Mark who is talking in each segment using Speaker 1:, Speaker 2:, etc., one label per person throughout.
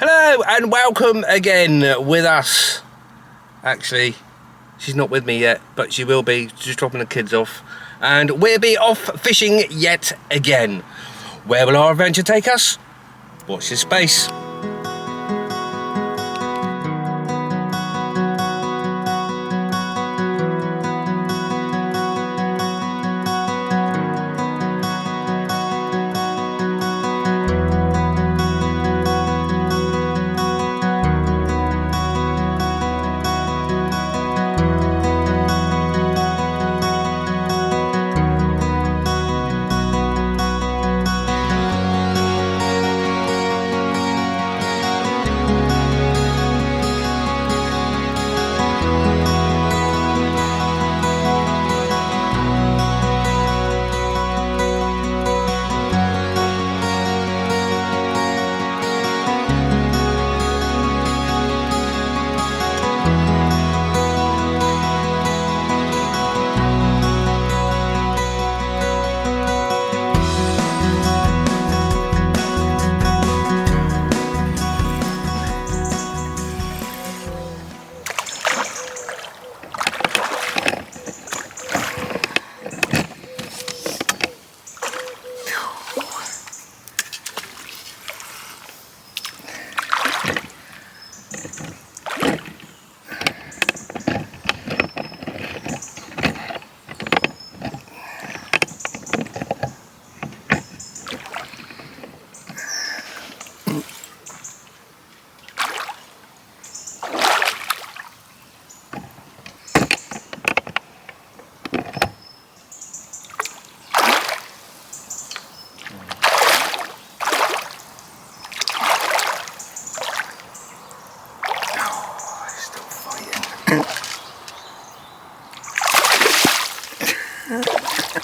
Speaker 1: Hello and welcome again with us. Actually, she's not with me yet, but she will be, just dropping the kids off. And we'll be off fishing yet again. Where will our adventure take us? Watch this space.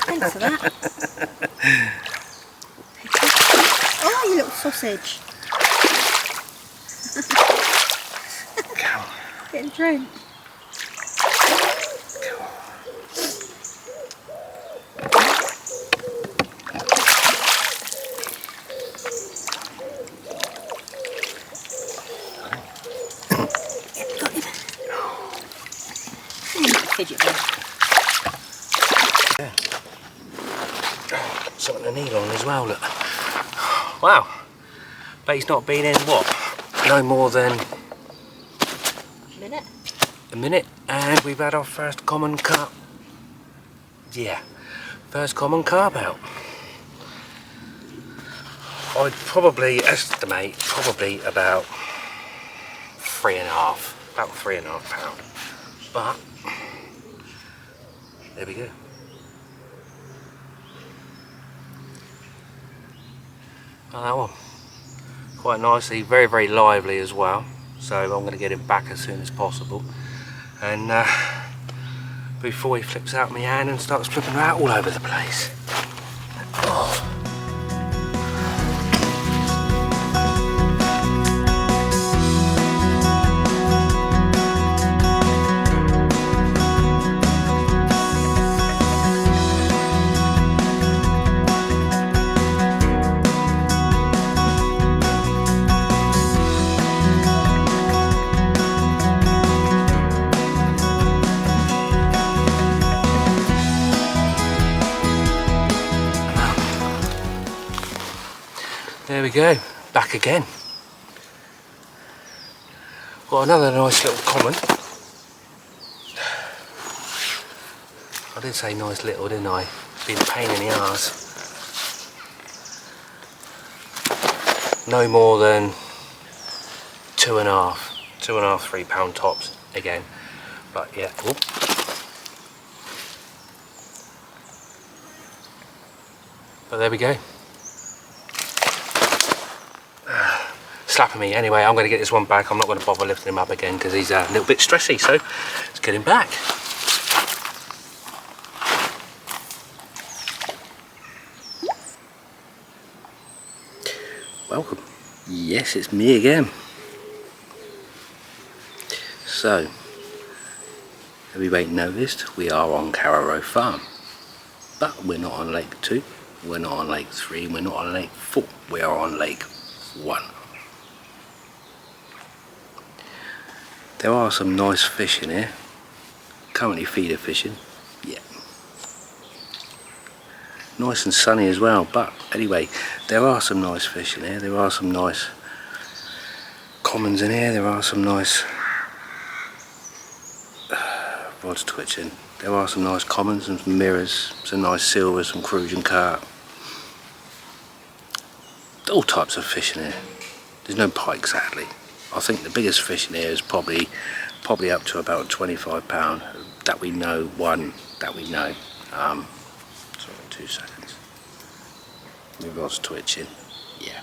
Speaker 2: Thanks for that. Oh, you little sausage.
Speaker 1: Come on.
Speaker 2: Getting drenched.
Speaker 1: Come on.
Speaker 2: Got him. Fidget bin.
Speaker 1: Yeah. Something to need on as well, look. Wow. But he's not been in, what? No more than a minute. And we've had our first common carp. Yeah. First common carp out. I'd probably estimate about 3.5. About 3.5 pounds. But there we go. Oh, that one. Quite nicely, very, very lively as well. So I'm going to get him back as soon as possible. And before he flips out my hand and starts flipping out all over the place. Oh. There we go, back again. Got another nice little common. I did say nice little, didn't I? Been a pain in the arse. No more than 2.5, 3 pound tops again. But yeah, whoop. But there we go. Slapping me. Anyway, I'm going to get this one back. I'm not going to bother lifting him up again because he's a little bit stressy, so let's get him back. Welcome. Yes, it's me again. So, have you noticed we are on Carron Farm, but we're not on Lake 2, we're not on Lake 3, we're not on Lake 4, we are on Lake 1. There are some nice fish in here. Currently feeder fishing. Yeah. Nice and sunny as well, but anyway, there are some nice fish in here. There are some nice commons in here. There are some nice rods twitching. There are some nice commons and some mirrors, some nice silvers, some crucian carp. All types of fish in here. There's no pike, sadly. I think the biggest fish in here is probably up to about £25 that we know. One that we know. Sorry, 2 seconds. My rod's twitching. Yeah.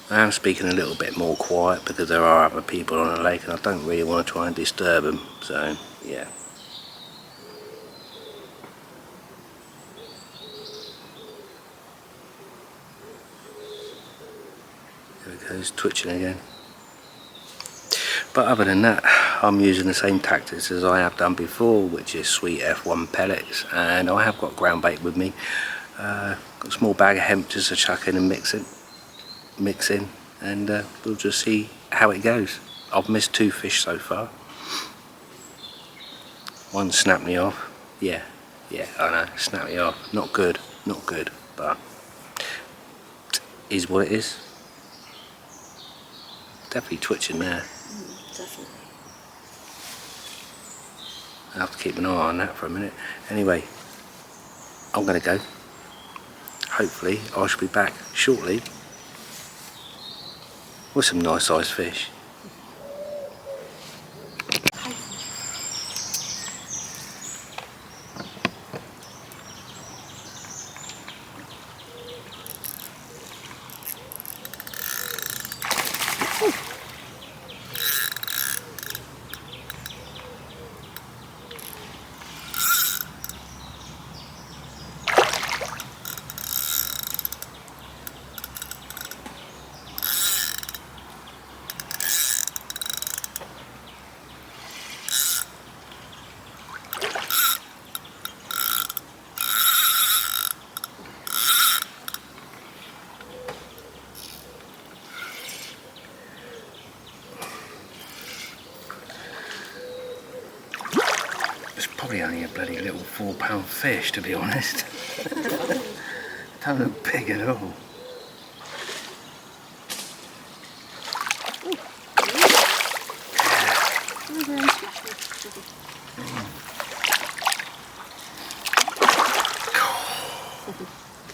Speaker 1: I am speaking a little bit more quiet because there are other people on the lake and I don't really want to try and disturb them, so yeah. There it goes, twitching again. But other than that, I'm using the same tactics as I have done before, which is sweet F1 pellets, and I have got ground bait with me. Got a small bag of hemp just to chuck in and mix in, and we'll just see how it goes. I've missed 2 fish so far. One snapped me off. Yeah, I know, snapped me off. Not good, but is what it is. Definitely twitching there.
Speaker 2: Definitely.
Speaker 1: I'll have to keep an eye on that for a minute. Anyway, I'm going to go. Hopefully I shall be back shortly with some nice sized fish. Probably only a bloody little £4 fish, to be honest. Don't look big at all.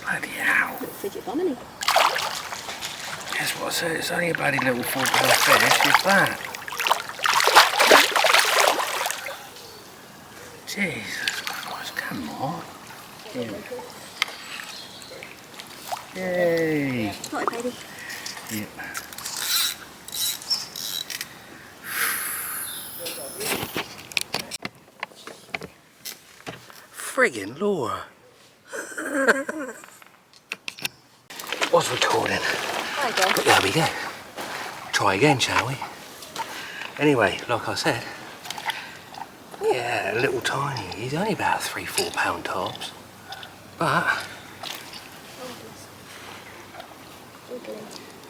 Speaker 1: Bloody hell.
Speaker 2: Fidget bomb, isn't he?
Speaker 1: Guess what I said? It's only a bloody little £4 fish. It's that. Jesus Christ, come on. Yay.
Speaker 2: Got it, baby.
Speaker 1: Yep. Friggin' Laura. Was recording. But there we go. Try again, shall we? Anyway, like I said, yeah, a little tiny. He's only about £3–4 tops. But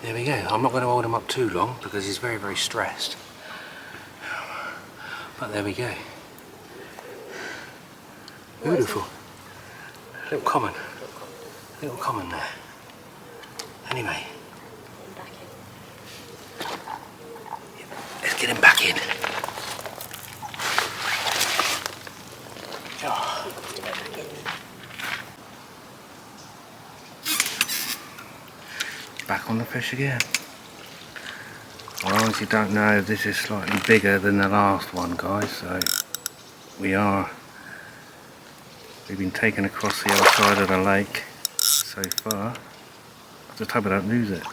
Speaker 1: there we go. I'm not going to hold him up too long because he's very, very stressed. But there we go. Beautiful. Little common. Little common there. Anyway. Let's get him back in. Back on the fish again. I honestly don't know if this is slightly bigger than the last one, guys, so we've been taken across the other side of the lake so far. I just hope I don't lose it.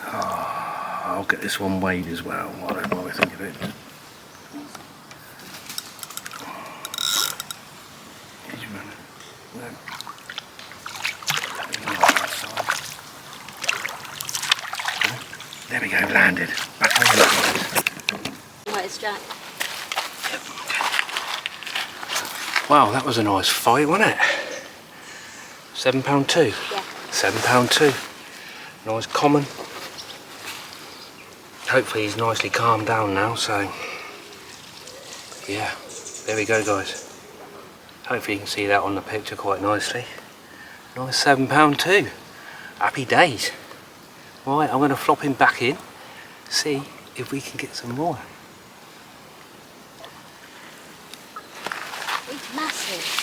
Speaker 1: Oh, I'll get this one weighed as well, while I think of it. There we go, landed. Back on the line.
Speaker 2: Right, it's Jack.
Speaker 1: Yep, okay. Wow, that was a nice fight, wasn't it? £7 too.
Speaker 2: Yeah.
Speaker 1: £7 too. Nice common. Hopefully he's nicely calmed down now, so yeah, there we go guys. Hopefully you can see that on the picture quite nicely. Nice £7 too. Happy days. Right, I'm going to flop him back in, see if we can get some more.
Speaker 2: He's massive.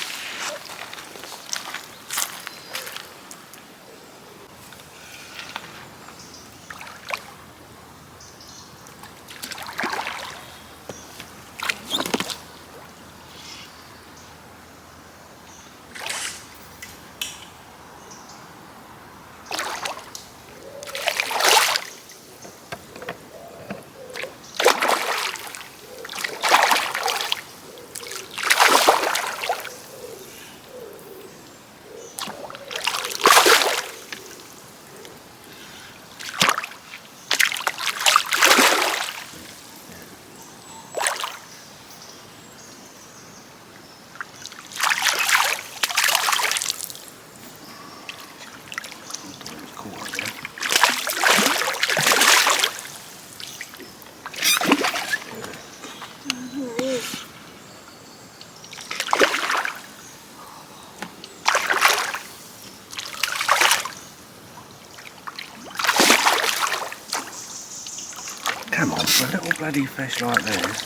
Speaker 1: Come on, for a little bloody fish like this.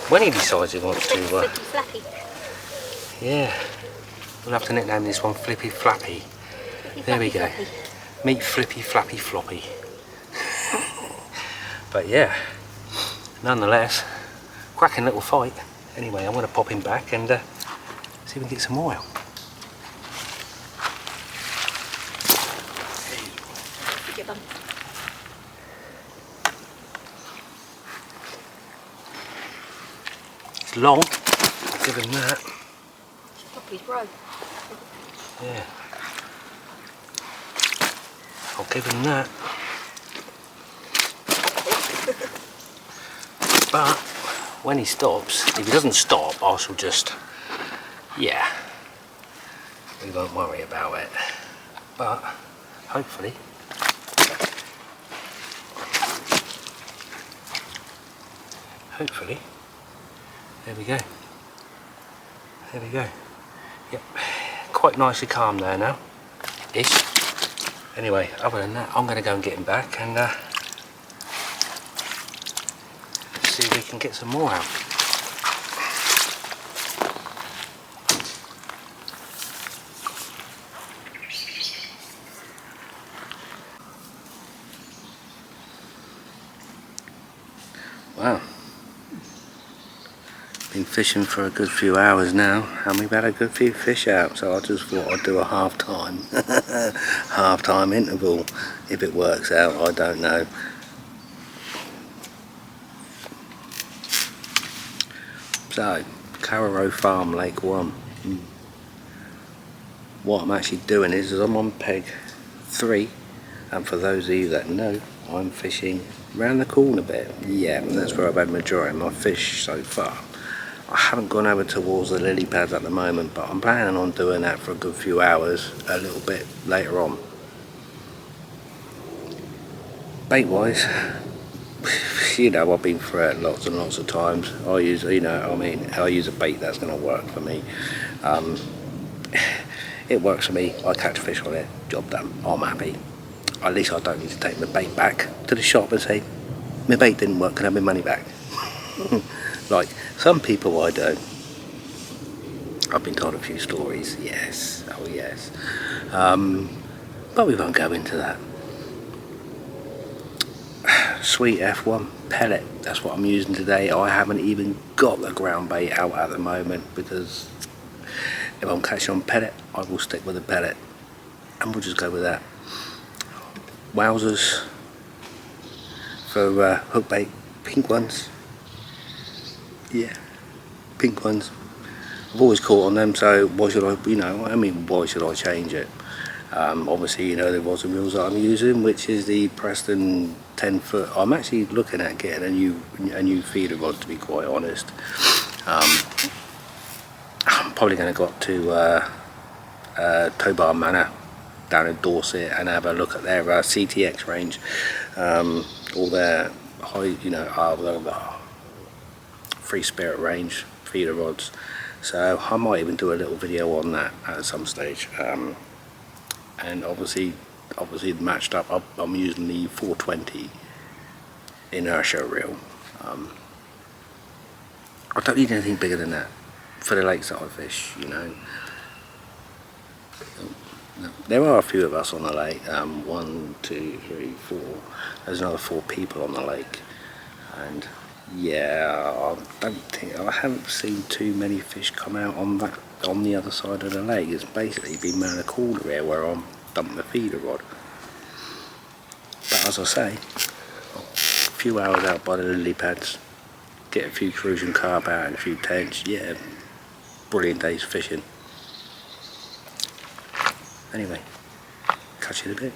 Speaker 1: When he decides he wants to,
Speaker 2: Flippy
Speaker 1: yeah, we'll have to nickname this one Flippy Flappy. There we go.
Speaker 2: flappy.
Speaker 1: Meet Flippy Flappy Floppy. But yeah, nonetheless, cracking little fight. Anyway, I'm going to pop him back and see if we can get some more out.
Speaker 2: Get them.
Speaker 1: It's long, I'll give him that.
Speaker 2: Floppy's bro.
Speaker 1: Yeah. I'll give him that. But when he stops, if he doesn't stop, I shall just, yeah, we won't worry about it. But hopefully, there we go. There we go. Yep, quite nicely calm there now, ish. Anyway, other than that, I'm going to go and get him back and see if we can get some more out. Wow. Been fishing for a good few hours now and we've had a good few fish out, so I just thought I'd do a half-time interval. If it works out, I don't know. So, Carro Farm, Lake 1. What I'm actually doing is I'm on peg 3, and for those of you that know, I'm fishing round the corner bit. Yeah, and that's where I've had majority of my fish so far. I haven't gone over towards the lily pads at the moment, but I'm planning on doing that for a good few hours a little bit later on. Bait wise, you know, I've been through it lots and lots of times. I use, you know, I mean, I use a bait that's going to work for me. It works for me. I catch fish on it, job done. I'm happy. At least I don't need to take my bait back to the shop and say, my bait didn't work, can I have my money back? Like some people I do. I've been told a few stories, yes, oh yes. But we won't go into that. Sweet F1 pellet, that's what I'm using today. I haven't even got the ground bait out at the moment because if I'm catching on pellet, I will stick with the pellet and we'll just go with that. Wowzers for hook bait, pink ones. Yeah, pink ones. I've always caught on them, so why should I, you know, I mean, why should I change it? Obviously, you know, the rods and reels that I'm using, which is the Preston 10 foot. I'm actually looking at getting a new feeder rod, to be quite honest. I'm probably going to go up to Tobar Manor down in Dorset and have a look at their CTX range, all their high, you know, free spirit range feeder rods. So I might even do a little video on that at some stage. And obviously matched up, I'm using the 420 inertia reel. I don't need anything bigger than that for the lakes that I fish, you know. There are a few of us on the lake, 1, 2, 3, 4, there's another 4 people on the lake, and yeah, I haven't seen too many fish come out on the other side of the lake. It's basically been around the corner here where I'm dumping the feeder rod. But as I say, a few hours out by the lily pads, get a few cruising carp out and a few tench, yeah, brilliant days fishing. Anyway, catch you in a bit.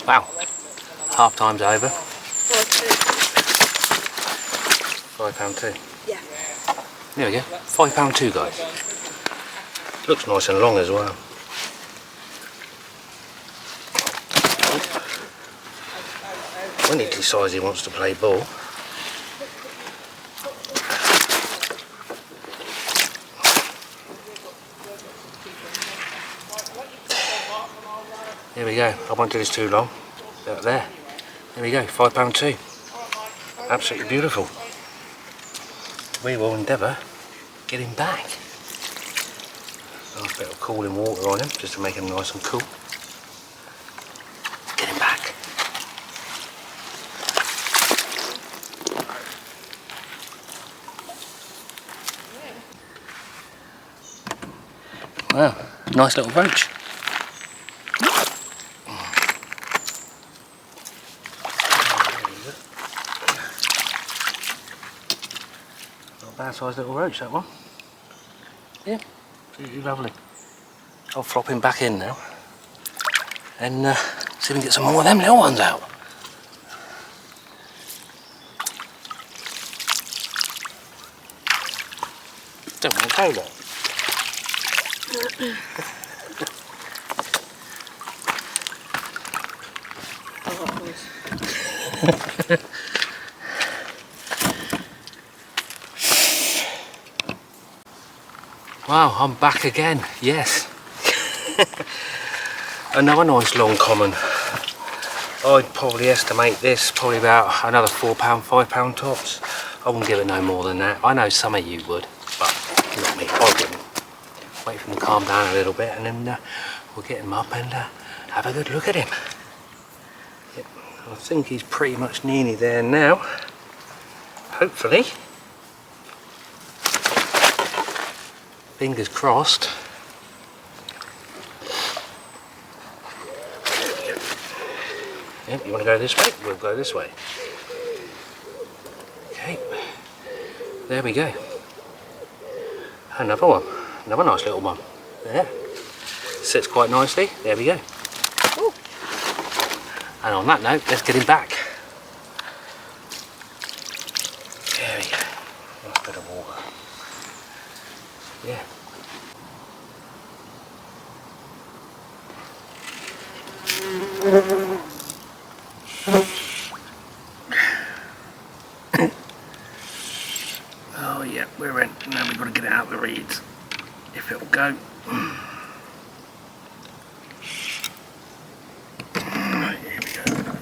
Speaker 1: Wow, half time's over. £5.2.
Speaker 2: Yeah.
Speaker 1: There we go, £5.2, guys. Looks nice and long as well. When he decides he wants to play ball. There we go, I won't do this too long. About there. There we go, £5.2. Absolutely beautiful. We will endeavour get him back. Nice bit of cooling water on him just to make him nice and cool. Get him back. Wow, nice little roach. Bad sized little roach, that one. Yeah, absolutely lovely. I'll flop him back in now and see if we can get some more of them little ones out. Don't want to go though. Wow, I'm back again, yes. Another nice long common. I'd probably estimate this probably about another £4, £5 tops. I wouldn't give it no more than that. I know some of you would, but not me, I wouldn't. Wait for him to calm down a little bit and then we'll get him up and have a good look at him. Yep, I think he's pretty much nearly there now. Hopefully. Fingers crossed. Yep, you want to go this way? We'll go this way. Okay, there we go. Another one, another nice little one. There, sits quite nicely. There we go. Ooh. And on that note, let's get him back. There we go. Nice bit of water. Yeah. Oh yeah, we're in. Now we've got to get it out of the reeds. If it'll go. Right, here we go.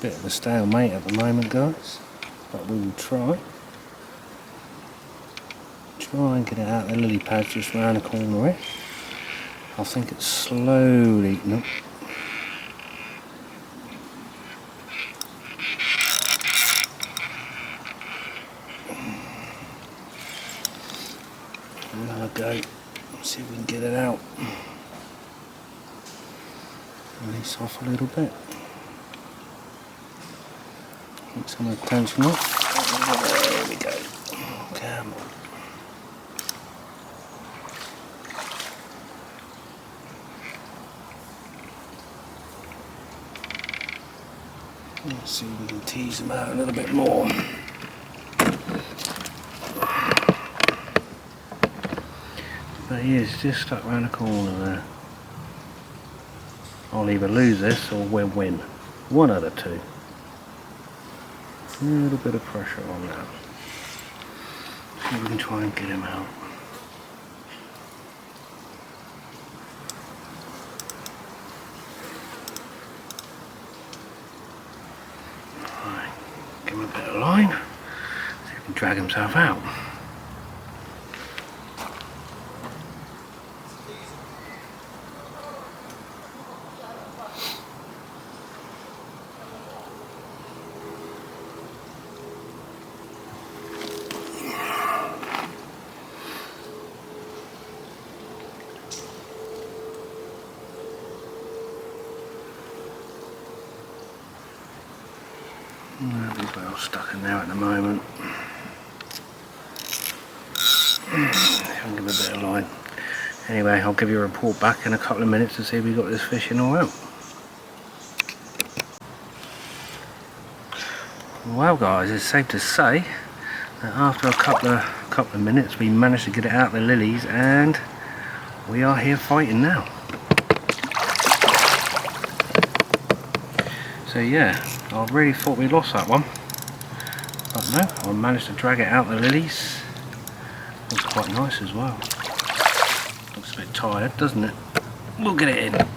Speaker 1: Bit of a stalemate at the moment, guys, but we will try and get it out of the lily pads just round the corner here. I think it's slowly, nope. Another go, see if we can get it out. Release off a little bit. Get some of the tension off. There we go. Come on. Let's see if we can tease them out a little bit more. But he is just stuck around the corner there. I'll either lose this or we'll win. One of the two. A little bit of pressure on that. See if we can try and get him out. Right, give him a bit of line. See if he can drag himself out. He's well stuck in there at the moment. I'll give him a bit of line. Anyway, I'll give you a report back in a couple of minutes to see if we got this fish in or out. Well guys, it's safe to say that after a couple of minutes we managed to get it out of the lilies and we are here fighting now. So yeah, I really thought we lost that one, but no, I managed to drag it out the lilies. Looks quite nice as well. Looks a bit tired, doesn't it? We'll get it in.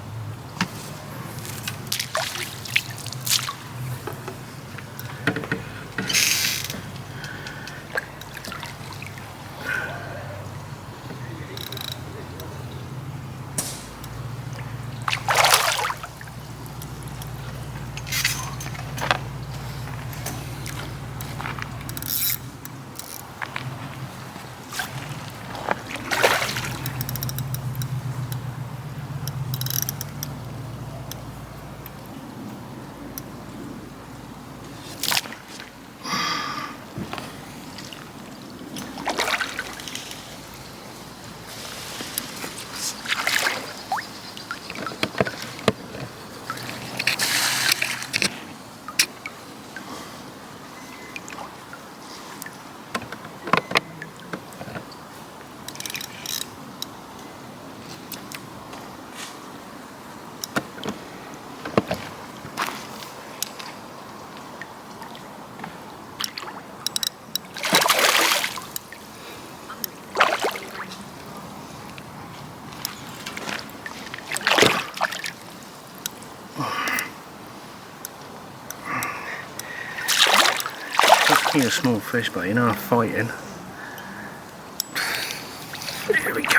Speaker 1: He's a small fish, but you know I'm fighting.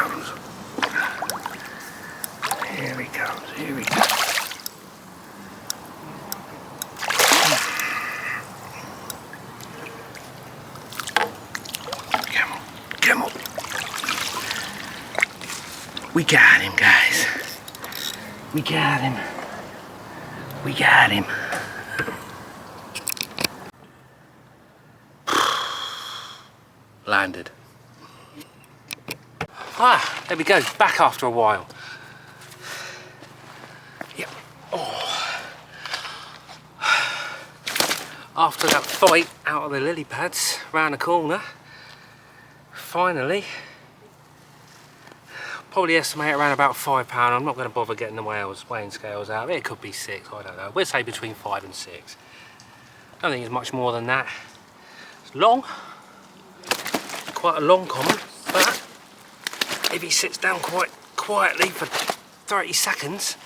Speaker 1: comes. Here he comes, here he comes. Come on, come on. We got him, guys. We got him. We got him. Landed. Ah, there we go. Back after a while. Yep. Oh. After that fight out of the lily pads round the corner, finally, probably estimate around about £5. I'm not going to bother getting the weighing scales out. It could be 6, I don't know. We'll say between 5 and 6. I don't think it's much more than that. It's long, quite a long common, but if he sits down quite quietly for 30 seconds,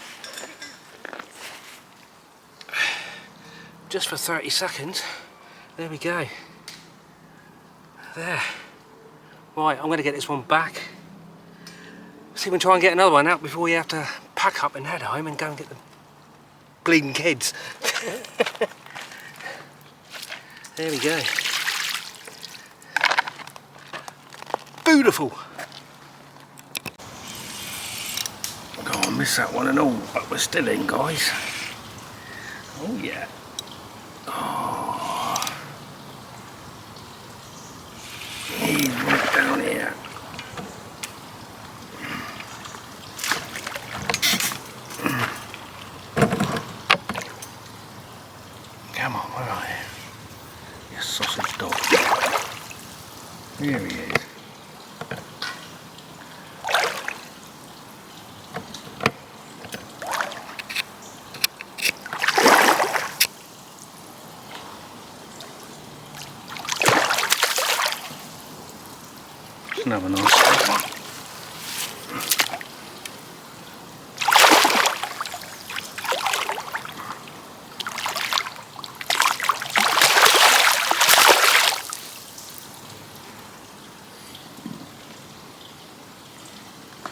Speaker 1: just for 30 seconds, there we go. There. Right, I'm going to get this one back. See if we can try and get another one out before we have to pack up and head home and go and get the bleeding kids. There we go. Beautiful. Oh, I missed that one and all, but we're still in, guys. Oh yeah. Oh. He's right down here. Come on, where are you? You sausage dog. Here he is. Another nice one.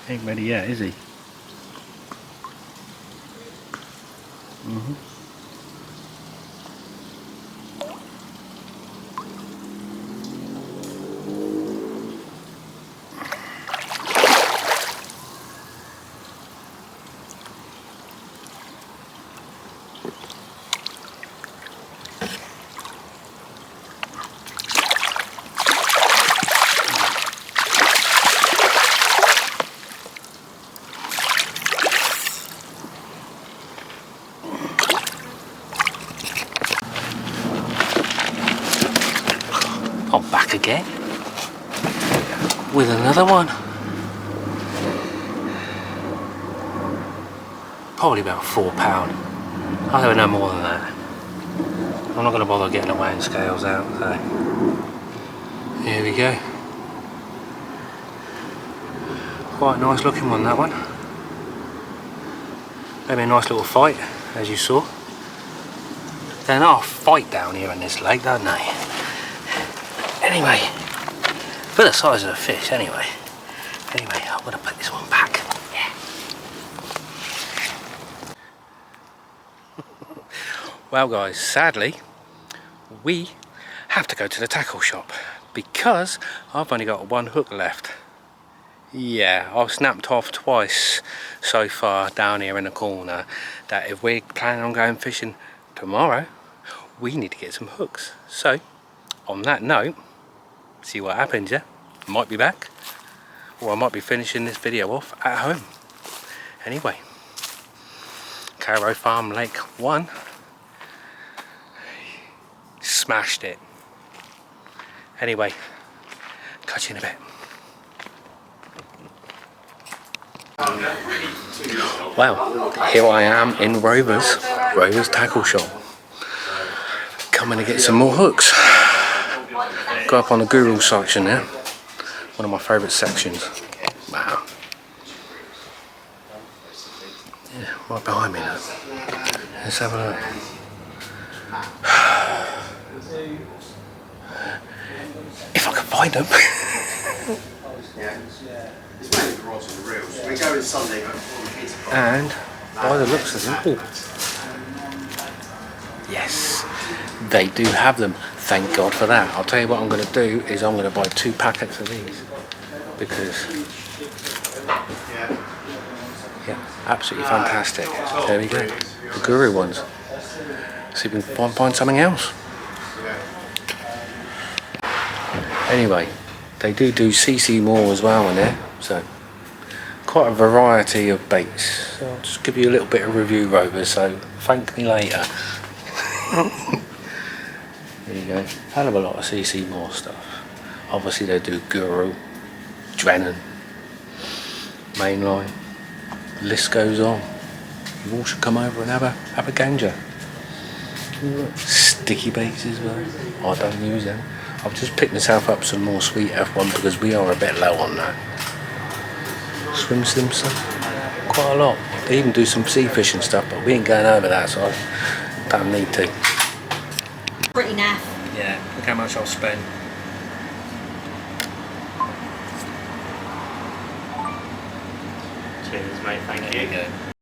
Speaker 1: Ain't ready yet, is he? I'm back again with another one. Probably about £4. I don't know more than that. I'm not going to bother getting the weighing scales out, so here we go. Quite a nice looking one, that one. Maybe a nice little fight, as you saw. They're not a fight down here in this lake, don't they? Anyway, for the size of the fish, anyway. Anyway, I'm going to put this one back. Yeah. Well, guys, sadly, we have to go to the tackle shop because I've only got one hook left. Yeah, I've snapped off twice so far down here in the corner that if we're planning on going fishing tomorrow, we need to get some hooks. So, on that note, see what happens, yeah? Might be back, or I might be finishing this video off at home. Anyway, Carro Farm Lake 1, smashed it. Anyway, catch you in a bit. Well, here I am in Rover's tackle shop. Coming to get some more hooks. Go up on the guru section there. One of my favourite sections. Wow. Yeah, right behind me now. Let's have a look. If I can find them.
Speaker 3: It's mainly the rods and the reels. We go in Sunday, but all the kids are
Speaker 1: And by the looks of them, oh, yes, they do have them. Thank God for that. I'll tell you what I'm going to do is I'm going to buy 2 packets of these because, yeah, absolutely fantastic. There we go, the Guru ones. See if we can find something else. Anyway, they do CC more as well in there, so quite a variety of baits. So I'll just give you a little bit of review over, so thank me later. There you go, hell of a lot of CC more stuff. Obviously they do Guru, Drennan, Mainline, the list goes on. You all should come over and have a ganja. Sticky baits as well. I don't use them. I've just picked myself up some more sweet F1 because we are a bit low on that. Swim sim stuff, quite a lot. They even do some sea fishing stuff, but we ain't going over that, so I don't need to.
Speaker 2: Pretty naff.
Speaker 1: Yeah, look how much I'll spend.
Speaker 4: Cheers, mate. Thank you.
Speaker 1: There you go.